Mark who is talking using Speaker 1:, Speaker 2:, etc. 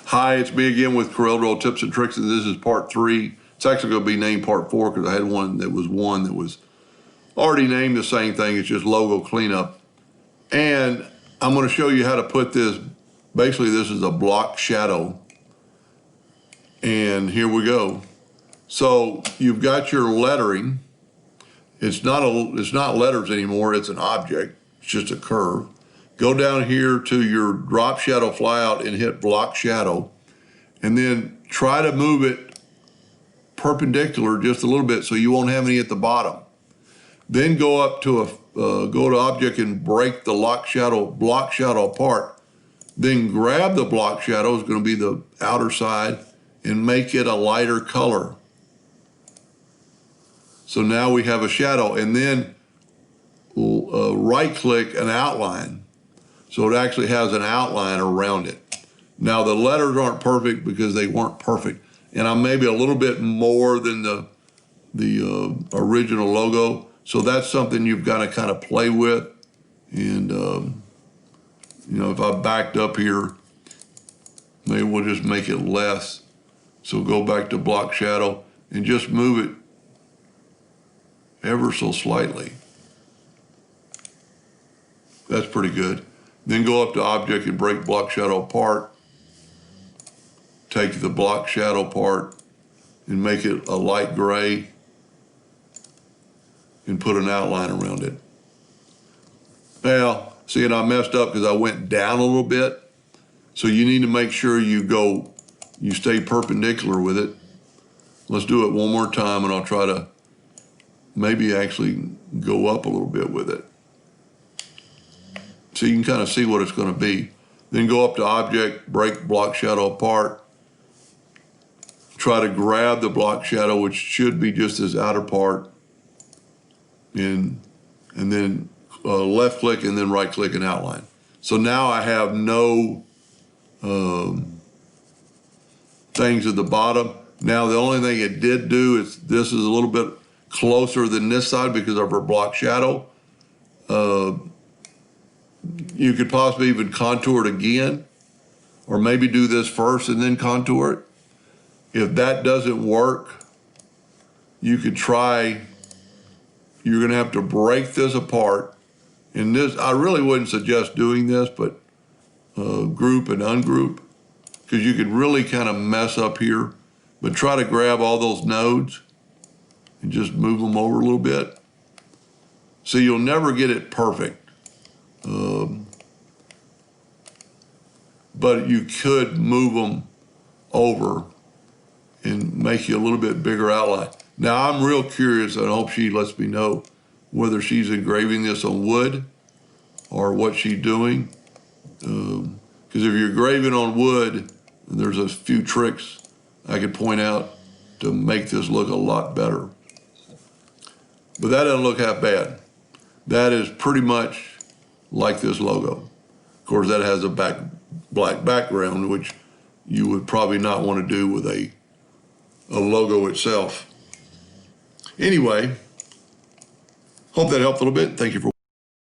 Speaker 1: Hi, it's me again with Corel Tips and Tricks, and this is part 3. It's actually going to be named part 4 because I had one that was already named the same thing. It's just logo cleanup. And I'm going to show you how to put this. Basically, this is a block shadow. And here we go. So you've got your lettering. It's not letters anymore. It's an object. It's just a curve. Go down here to your drop shadow flyout and hit block shadow, and then try to move it perpendicular just a little bit so you won't have any at the bottom. Then go up to go to object and break the block shadow apart. Then grab the block shadow, it's going to be the outer side, and make it a lighter color. So now we have a shadow, and then right click an outline. So it actually has an outline around it. Now the letters aren't perfect because they weren't perfect. And I'm maybe a little bit more than the original logo. So that's something you've got to kind of play with. And, you know, if I backed up here, maybe we'll just make it less. So go back to block shadow and just move it ever so slightly. That's pretty good. Then go up to object and break block shadow apart. Take the block shadow part and make it a light gray and put an outline around it. Now, see, and I messed up because I went down a little bit. So you need to make sure you stay perpendicular with it. Let's do it one more time and I'll try to maybe actually go up a little bit with it. So you can kind of see what it's going to be. Then go up to object, break block shadow apart. Try to grab the block shadow, which should be just this outer part. And then left click and then right click and outline. So now I have no things at the bottom. Now the only thing it did do is this is a little bit closer than this side because of our block shadow. You could possibly even contour it again, or maybe do this first and then contour it. If that doesn't work, you could try, you're gonna have to break this apart. And this, I really wouldn't suggest doing this, but group and ungroup, because you could really kind of mess up here. But try to grab all those nodes and just move them over a little bit. So you'll never get it perfect. But you could move them over and make you a little bit bigger outline. Now I'm real curious, and I hope she lets me know whether she's engraving this on wood or what she's doing. Because if you're engraving on wood, there's a few tricks I could point out to make this look a lot better. But that doesn't look half bad. That is pretty much like this logo. Of course, that has a black background, which you would probably not want to do with a logo itself. Anyway, hope that helped a little bit. Thank you for